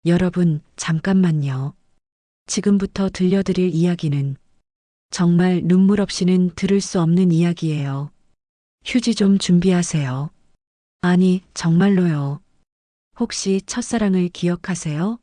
여러분, 잠깐만요. 지금부터 들려드릴 이야기는 정말 눈물 없이는 들을 수 없는 이야기예요. 휴지 좀 준비하세요. 아니, 정말로요. 혹시 첫사랑을 기억하세요?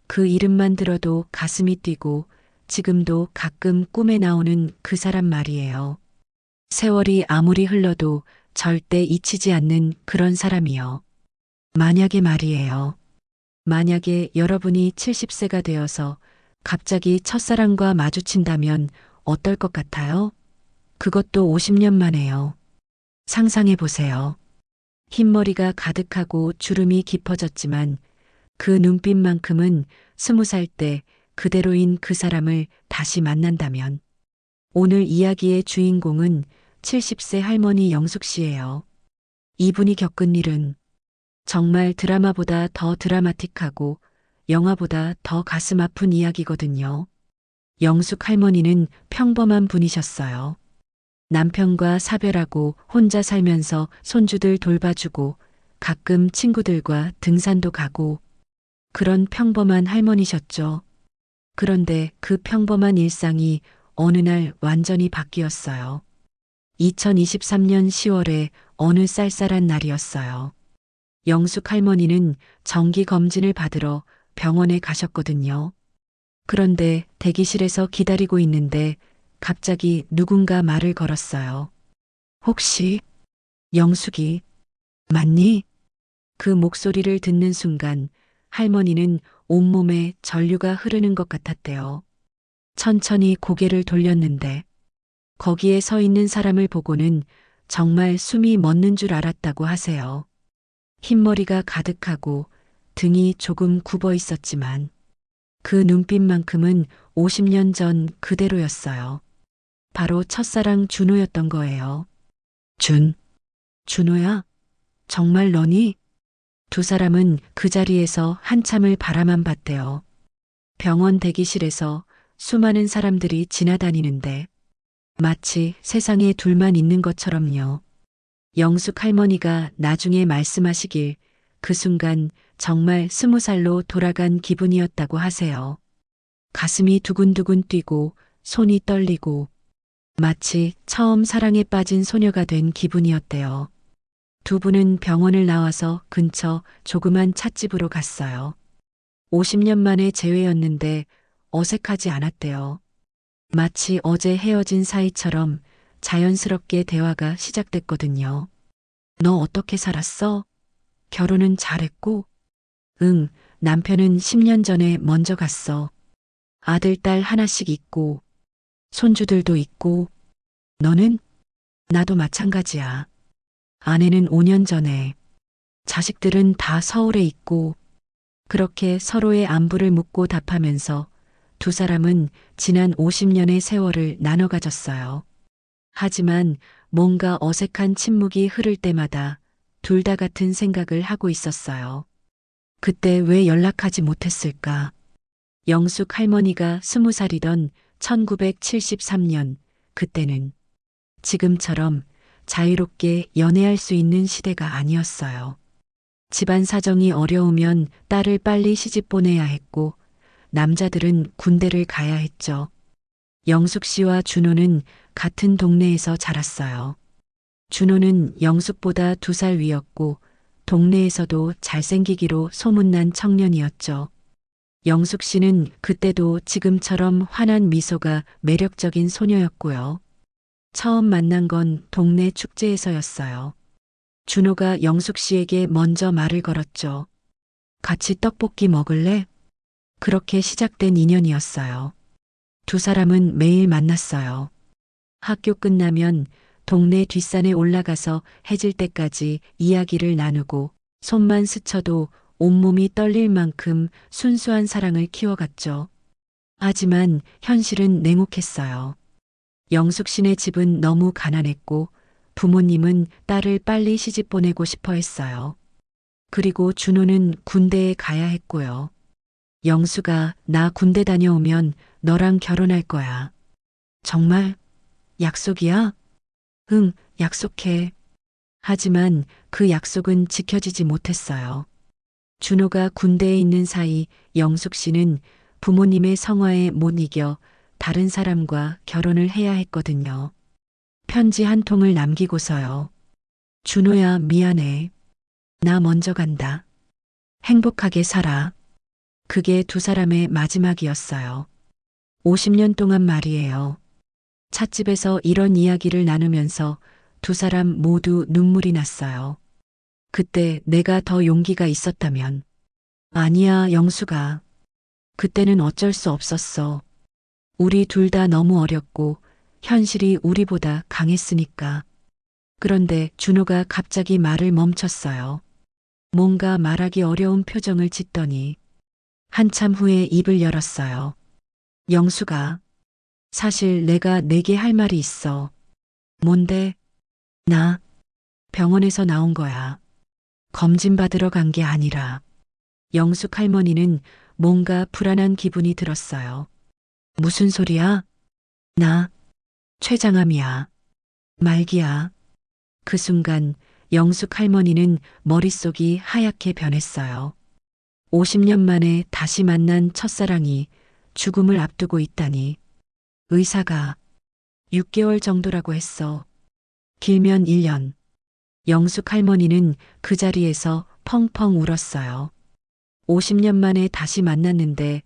그 이름만 들어도 가슴이 뛰고 지금도 가끔 꿈에 나오는 그 사람 말이에요. 세월이 아무리 흘러도 절대 잊히지 않는 그런 사람이요. 만약에 말이에요. 만약에 여러분이 70세가 되어서 갑자기 첫사랑과 마주친다면 어떨 것 같아요? 그것도 50년 만에요. 상상해 보세요. 흰머리가 가득하고 주름이 깊어졌지만 그 눈빛만큼은 20살 때 그대로인 그 사람을 다시 만난다면 오늘 이야기의 주인공은 70세 할머니 영숙 씨예요. 이분이 겪은 일은 정말 드라마보다 더 드라마틱하고 영화보다 더 가슴 아픈 이야기거든요. 영숙 할머니는 평범한 분이셨어요. 남편과 사별하고 혼자 살면서 손주들 돌봐주고 가끔 친구들과 등산도 가고 그런 평범한 할머니셨죠. 그런데 그 평범한 일상이 어느 날 완전히 바뀌었어요. 2023년 10월에 어느 쌀쌀한 날이었어요. 영숙 할머니는 정기 검진을 받으러 병원에 가셨거든요. 그런데 대기실에서 기다리고 있는데 갑자기 누군가 말을 걸었어요. 혹시 영숙이 맞니? 그 목소리를 듣는 순간 할머니는 온몸에 전류가 흐르는 것 같았대요. 천천히 고개를 돌렸는데 거기에 서 있는 사람을 보고는 정말 숨이 멎는 줄 알았다고 하세요. 흰머리가 가득하고 등이 조금 굽어 있었지만 그 눈빛만큼은 50년 전 그대로였어요. 바로 첫사랑 준호였던 거예요. 준호야? 정말 너니? 두 사람은 그 자리에서 한참을 바라만 봤대요. 병원 대기실에서 수많은 사람들이 지나다니는데 마치 세상에 둘만 있는 것처럼요. 영숙 할머니가 나중에 말씀하시길 그 순간 정말 20살로 돌아간 기분이었다고 하세요. 가슴이 두근두근 뛰고 손이 떨리고 마치 처음 사랑에 빠진 소녀가 된 기분이었대요. 두 분은 병원을 나와서 근처 조그만 찻집으로 갔어요. 50년 만에 재회였는데 어색하지 않았대요. 마치 어제 헤어진 사이처럼 자연스럽게 대화가 시작됐거든요. 너 어떻게 살았어? 결혼은 잘했고? 응, 남편은 10년 전에 먼저 갔어. 아들, 딸 하나씩 있고, 손주들도 있고, 너는? 나도 마찬가지야. 아내는 5년 전에, 자식들은 다 서울에 있고, 그렇게 서로의 안부를 묻고 답하면서 두 사람은 지난 50년의 세월을 나눠 가졌어요. 하지만 뭔가 어색한 침묵이 흐를 때마다 둘 다 같은 생각을 하고 있었어요. 그때 왜 연락하지 못했을까? 영숙 할머니가 20살이던 1973년, 그때는 지금처럼 자유롭게 연애할 수 있는 시대가 아니었어요. 집안 사정이 어려우면 딸을 빨리 시집 보내야 했고, 남자들은 군대를 가야 했죠. 영숙 씨와 준호는 같은 동네에서 자랐어요. 준호는 영숙보다 2살 위였고, 동네에서도 잘생기기로 소문난 청년이었죠. 영숙 씨는 그때도 지금처럼 환한 미소가 매력적인 소녀였고요. 처음 만난 건 동네 축제에서였어요. 준호가 영숙 씨에게 먼저 말을 걸었죠. 같이 떡볶이 먹을래? 그렇게 시작된 인연이었어요. 두 사람은 매일 만났어요. 학교 끝나면 동네 뒷산에 올라가서 해질 때까지 이야기를 나누고 손만 스쳐도 온몸이 떨릴 만큼 순수한 사랑을 키워갔죠. 하지만 현실은 냉혹했어요. 영숙 씨네 집은 너무 가난했고 부모님은 딸을 빨리 시집 보내고 싶어 했어요. 그리고 준호는 군대에 가야 했고요. 영수가 나 군대 다녀오면 너랑 결혼할 거야. 정말? 약속이야? 응, 약속해. 하지만 그 약속은 지켜지지 못했어요. 준호가 군대에 있는 사이 영숙 씨는 부모님의 성화에 못 이겨 다른 사람과 결혼을 해야 했거든요. 편지 한 통을 남기고서요. 준호야, 미안해. 나 먼저 간다. 행복하게 살아. 그게 두 사람의 마지막이었어요. 50년 동안 말이에요. 찻집에서 이런 이야기를 나누면서 두 사람 모두 눈물이 났어요. 그때 내가 더 용기가 있었다면. 아니야, 영수가. 그때는 어쩔 수 없었어. 우리 둘 다 너무 어렸고 현실이 우리보다 강했으니까. 그런데 준호가 갑자기 말을 멈췄어요. 뭔가 말하기 어려운 표정을 짓더니 한참 후에 입을 열었어요. 영수가, 사실 내가 내게 할 말이 있어. 뭔데? 나 병원에서 나온 거야. 검진 받으러 간 게 아니라. 영숙 할머니는 뭔가 불안한 기분이 들었어요. 무슨 소리야? 나 췌장암이야. 말기야. 그 순간 영숙 할머니는 머릿속이 하얗게 변했어요. 50년 만에 다시 만난 첫사랑이 죽음을 앞두고 있다니. 의사가 6개월 정도라고 했어. 길면 1년. 영숙 할머니는 그 자리에서 펑펑 울었어요. 50년 만에 다시 만났는데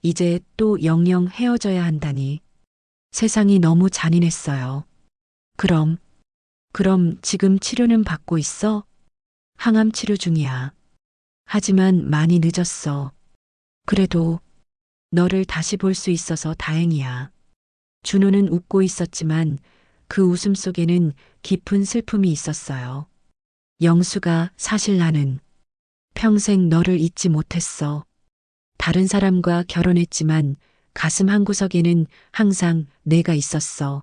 이제 또 영영 헤어져야 한다니. 세상이 너무 잔인했어요. 그럼 지금 치료는 받고 있어? 항암 치료 중이야. 하지만 많이 늦었어. 그래도 너를 다시 볼 수 있어서 다행이야. 준호는 웃고 있었지만 그 웃음 속에는 깊은 슬픔이 있었어요. 영수가, 사실 나는 평생 너를 잊지 못했어. 다른 사람과 결혼했지만 가슴 한구석에는 항상 내가 있었어.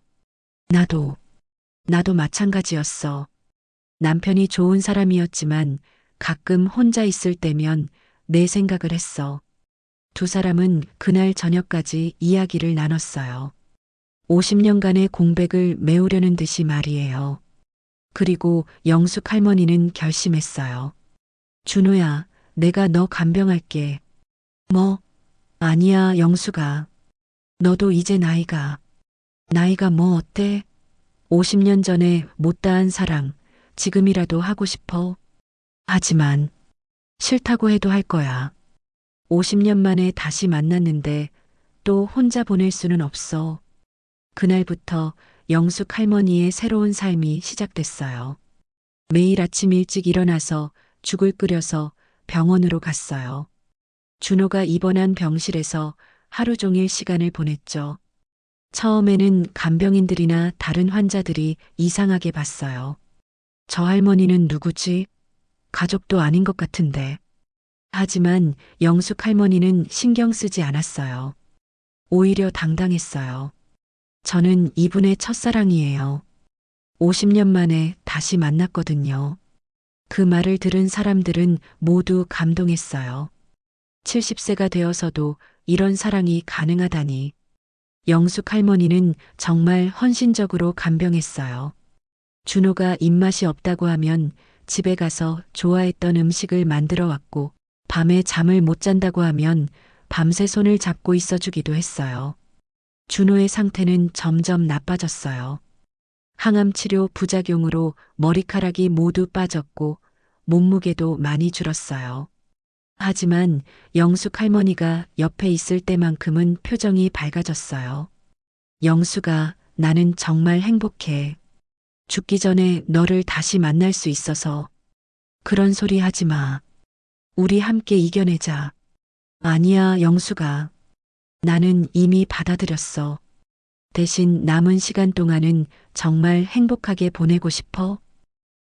나도 마찬가지였어. 남편이 좋은 사람이었지만 가끔 혼자 있을 때면 내 생각을 했어. 두 사람은 그날 저녁까지 이야기를 나눴어요. 50년간의 공백을 메우려는 듯이 말이에요. 그리고 영숙 할머니는 결심했어요. 준호야, 내가 너 간병할게. 뭐? 아니야, 영숙아. 너도 이제 나이가 뭐 어때? 50년 전에 못다한 사랑, 지금이라도 하고 싶어. 하지만 싫다고 해도 할 거야. 50년 만에 다시 만났는데 또 혼자 보낼 수는 없어. 그날부터 영숙 할머니의 새로운 삶이 시작됐어요. 매일 아침 일찍 일어나서 죽을 끓여서 병원으로 갔어요. 준호가 입원한 병실에서 하루 종일 시간을 보냈죠. 처음에는 간병인들이나 다른 환자들이 이상하게 봤어요. 저 할머니는 누구지? 가족도 아닌 것 같은데. 하지만 영숙 할머니는 신경 쓰지 않았어요. 오히려 당당했어요. 저는 이분의 첫사랑이에요. 50년 만에 다시 만났거든요. 그 말을 들은 사람들은 모두 감동했어요. 70세가 되어서도 이런 사랑이 가능하다니. 영숙 할머니는 정말 헌신적으로 간병했어요. 준호가 입맛이 없다고 하면 집에 가서 좋아했던 음식을 만들어 왔고, 밤에 잠을 못 잔다고 하면 밤새 손을 잡고 있어 주기도 했어요. 준호의 상태는 점점 나빠졌어요. 항암 치료 부작용으로 머리카락이 모두 빠졌고 몸무게도 많이 줄었어요. 하지만 영숙 할머니가 옆에 있을 때만큼은 표정이 밝아졌어요. 영숙아, 나는 정말 행복해. 죽기 전에 너를 다시 만날 수 있어서. 그런 소리 하지 마. 우리 함께 이겨내자. 아니야, 영숙아. 나는 이미 받아들였어. 대신 남은 시간 동안은 정말 행복하게 보내고 싶어.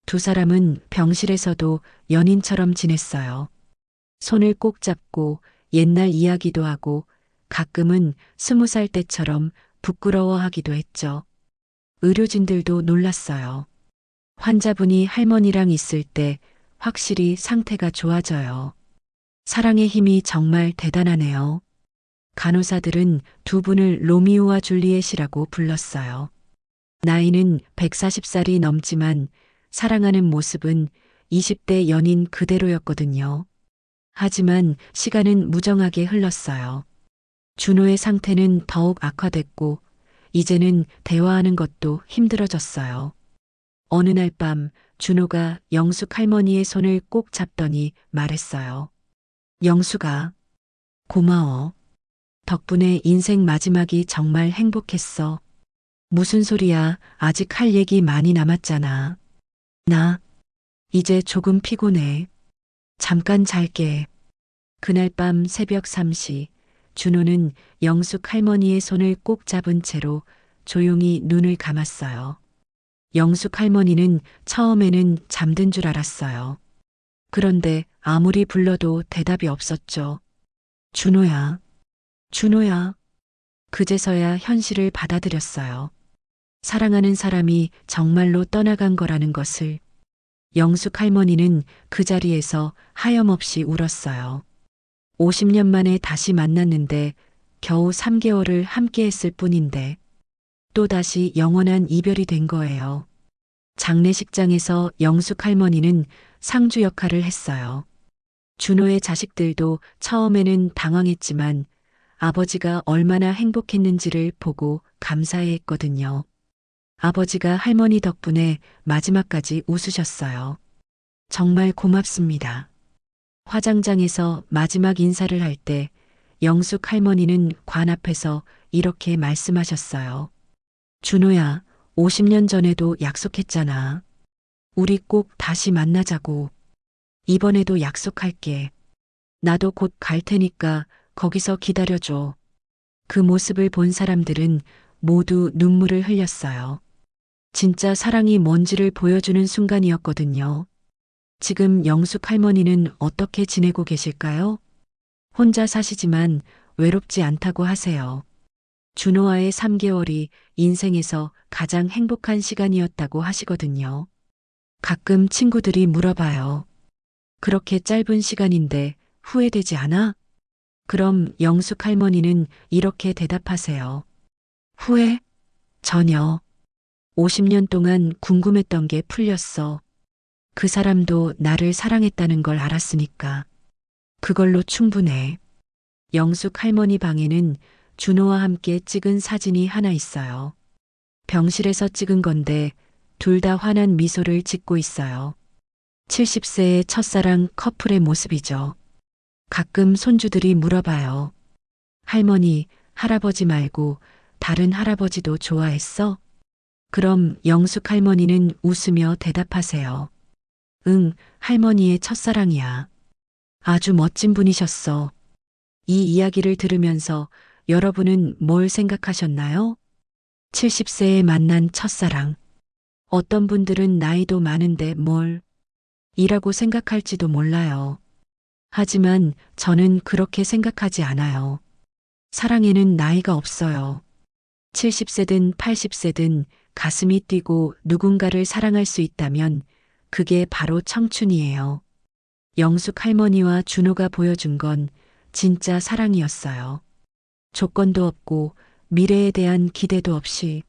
두 사람은 병실에서도 연인처럼 지냈어요. 손을 꼭 잡고 옛날 이야기도 하고 가끔은 20살 때처럼 부끄러워하기도 했죠. 의료진들도 놀랐어요. 환자분이 할머니랑 있을 때 확실히 상태가 좋아져요. 사랑의 힘이 정말 대단하네요. 간호사들은 두 분을 로미오와 줄리엣이라고 불렀어요. 나이는 140살이 넘지만 사랑하는 모습은 20대 연인 그대로였거든요. 하지만 시간은 무정하게 흘렀어요. 준호의 상태는 더욱 악화됐고 이제는 대화하는 것도 힘들어졌어요. 어느 날 밤 준호가 영숙 할머니의 손을 꼭 잡더니 말했어요. 영숙아, 고마워. 덕분에 인생 마지막이 정말 행복했어. 무슨 소리야, 아직 할 얘기 많이 남았잖아. 나 이제 조금 피곤해. 잠깐 잘게. 그날 밤 새벽 3시, 준호는 영숙 할머니의 손을 꼭 잡은 채로 조용히 눈을 감았어요. 영숙 할머니는 처음에는 잠든 줄 알았어요. 그런데 아무리 불러도 대답이 없었죠. 준호야, 준호야. 그제서야 현실을 받아들였어요. 사랑하는 사람이 정말로 떠나간 거라는 것을. 영숙 할머니는 그 자리에서 하염없이 울었어요. 50년 만에 다시 만났는데 겨우 3개월을 함께 했을 뿐인데 또다시 영원한 이별이 된 거예요. 장례식장에서 영숙 할머니는 상주 역할을 했어요. 준호의 자식들도 처음에는 당황했지만 아버지가 얼마나 행복했는지를 보고 감사해 했거든요. 아버지가 할머니 덕분에 마지막까지 웃으셨어요. 정말 고맙습니다. 화장장에서 마지막 인사를 할 때 영숙 할머니는 관 앞에서 이렇게 말씀하셨어요. 준호야, 50년 전에도 약속했잖아. 우리 꼭 다시 만나자고. 이번에도 약속할게. 나도 곧 갈 테니까 거기서 기다려줘. 그 모습을 본 사람들은 모두 눈물을 흘렸어요. 진짜 사랑이 뭔지를 보여주는 순간이었거든요. 지금 영숙 할머니는 어떻게 지내고 계실까요? 혼자 사시지만 외롭지 않다고 하세요. 준호와의 3개월이 인생에서 가장 행복한 시간이었다고 하시거든요. 가끔 친구들이 물어봐요. 그렇게 짧은 시간인데 후회되지 않아? 그럼 영숙 할머니는 이렇게 대답하세요. 후회? 전혀. 50년 동안 궁금했던 게 풀렸어. 그 사람도 나를 사랑했다는 걸 알았으니까. 그걸로 충분해. 영숙 할머니 방에는 준호와 함께 찍은 사진이 하나 있어요. 병실에서 찍은 건데 둘 다 환한 미소를 짓고 있어요. 70세의 첫사랑 커플의 모습이죠. 가끔 손주들이 물어봐요. 할머니, 할아버지 말고 다른 할아버지도 좋아했어? 그럼 영숙 할머니는 웃으며 대답하세요. 응, 할머니의 첫사랑이야. 아주 멋진 분이셨어. 이 이야기를 들으면서 여러분은 뭘 생각하셨나요? 70세에 만난 첫사랑. 어떤 분들은 나이도 많은데 뭘 이라고 생각할지도 몰라요. 하지만 저는 그렇게 생각하지 않아요. 사랑에는 나이가 없어요. 70세든 80세든 가슴이 뛰고 누군가를 사랑할 수 있다면 그게 바로 청춘이에요. 영숙 할머니와 준호가 보여준 건 진짜 사랑이었어요. 조건도 없고 미래에 대한 기대도 없이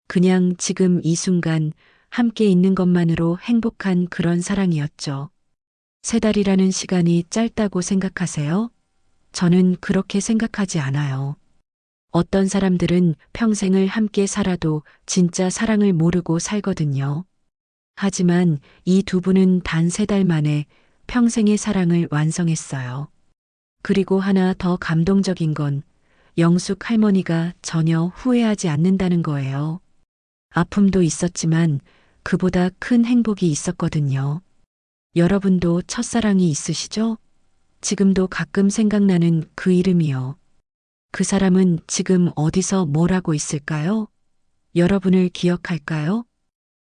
그냥 지금 이 순간 함께 있는 것만으로 행복한 그런 사랑이었죠. 3달이라는 시간이 짧다고 생각하세요? 저는 그렇게 생각하지 않아요. 어떤 사람들은 평생을 함께 살아도 진짜 사랑을 모르고 살거든요. 하지만 이 두 분은 단 3달 만에 평생의 사랑을 완성했어요. 그리고 하나 더 감동적인 건 영숙 할머니가 전혀 후회하지 않는다는 거예요. 아픔도 있었지만 그보다 큰 행복이 있었거든요. 여러분도 첫사랑이 있으시죠? 지금도 가끔 생각나는 그 이름이요. 그 사람은 지금 어디서 뭘 하고 있을까요? 여러분을 기억할까요?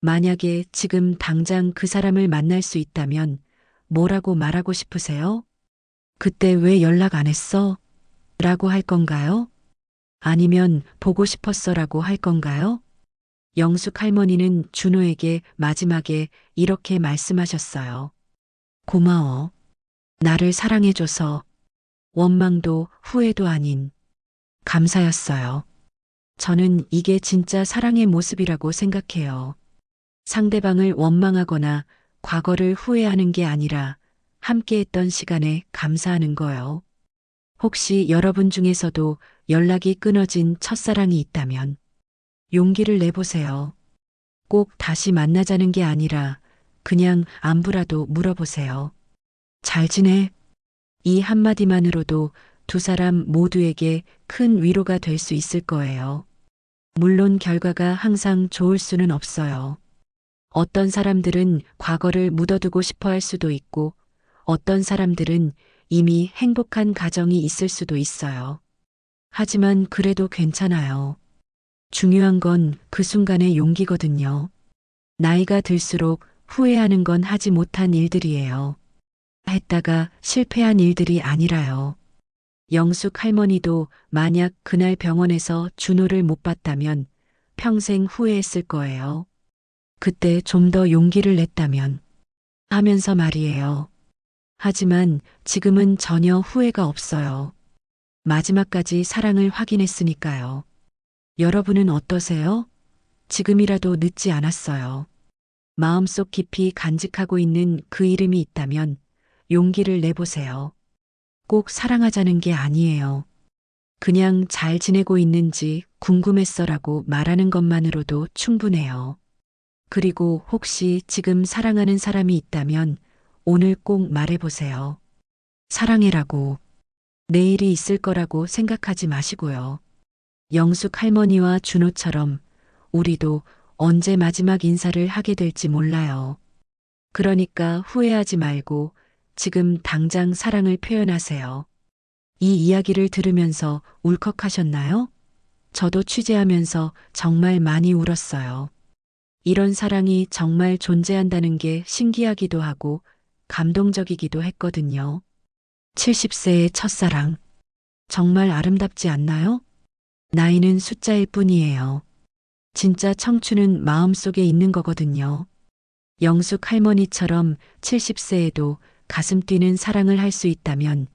만약에 지금 당장 그 사람을 만날 수 있다면 뭐라고 말하고 싶으세요? 그때 왜 연락 안 했어? 라고 할 건가요? 아니면 보고 싶었어 라고 할 건가요? 영숙 할머니는 준호에게 마지막에 이렇게 말씀하셨어요. 고마워. 나를 사랑해줘서 원망도 후회도 아닌 감사였어요. 저는 이게 진짜 사랑의 모습이라고 생각해요. 상대방을 원망하거나 과거를 후회하는 게 아니라 함께했던 시간에 감사하는 거요. 혹시 여러분 중에서도 연락이 끊어진 첫사랑이 있다면 용기를 내보세요. 꼭 다시 만나자는 게 아니라 그냥 안부라도 물어보세요. 잘 지내? 이 한마디만으로도 두 사람 모두에게 큰 위로가 될 수 있을 거예요. 물론 결과가 항상 좋을 수는 없어요. 어떤 사람들은 과거를 묻어두고 싶어 할 수도 있고, 어떤 사람들은 이미 행복한 가정이 있을 수도 있어요. 하지만 그래도 괜찮아요. 중요한 건 그 순간의 용기거든요. 나이가 들수록 후회하는 건 하지 못한 일들이에요. 했다가 실패한 일들이 아니라요. 영숙 할머니도 만약 그날 병원에서 준호를 못 봤다면 평생 후회했을 거예요. 그때 좀 더 용기를 냈다면 하면서 말이에요. 하지만 지금은 전혀 후회가 없어요. 마지막까지 사랑을 확인했으니까요. 여러분은 어떠세요? 지금이라도 늦지 않았어요. 마음속 깊이 간직하고 있는 그 이름이 있다면 용기를 내보세요. 꼭 사랑하자는 게 아니에요. 그냥 잘 지내고 있는지 궁금했어라고 말하는 것만으로도 충분해요. 그리고 혹시 지금 사랑하는 사람이 있다면 오늘 꼭 말해보세요. 사랑해라고. 내일이 있을 거라고 생각하지 마시고요. 영숙 할머니와 준호처럼 우리도 언제 마지막 인사를 하게 될지 몰라요. 그러니까 후회하지 말고 지금 당장 사랑을 표현하세요. 이 이야기를 들으면서 울컥하셨나요? 저도 취재하면서 정말 많이 울었어요. 이런 사랑이 정말 존재한다는 게 신기하기도 하고 감동적이기도 했거든요. 70세의 첫사랑. 정말 아름답지 않나요? 나이는 숫자일 뿐이에요. 진짜 청춘은 마음속에 있는 거거든요. 영숙 할머니처럼 70세에도 가슴 뛰는 사랑을 할 수 있다면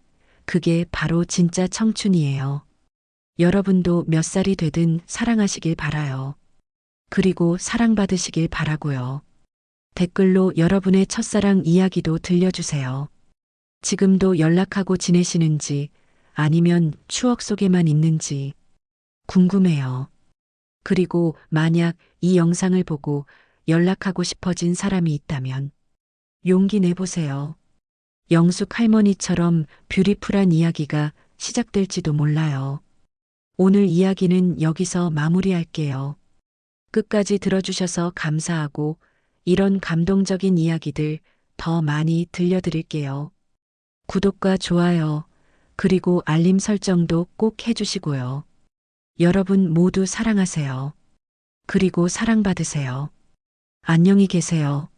그게 바로 진짜 청춘이에요. 여러분도 몇 살이 되든 사랑하시길 바라요. 그리고 사랑받으시길 바라고요. 댓글로 여러분의 첫사랑 이야기도 들려주세요. 지금도 연락하고 지내시는지 아니면 추억 속에만 있는지 궁금해요. 그리고 만약 이 영상을 보고 연락하고 싶어진 사람이 있다면 용기 내보세요. 영숙 할머니처럼 뷰티풀한 이야기가 시작될지도 몰라요. 오늘 이야기는 여기서 마무리할게요. 끝까지 들어주셔서 감사하고 이런 감동적인 이야기들 더 많이 들려드릴게요. 구독과 좋아요, 그리고 알림 설정도 꼭 해주시고요. 여러분 모두 사랑하세요. 그리고 사랑받으세요. 안녕히 계세요.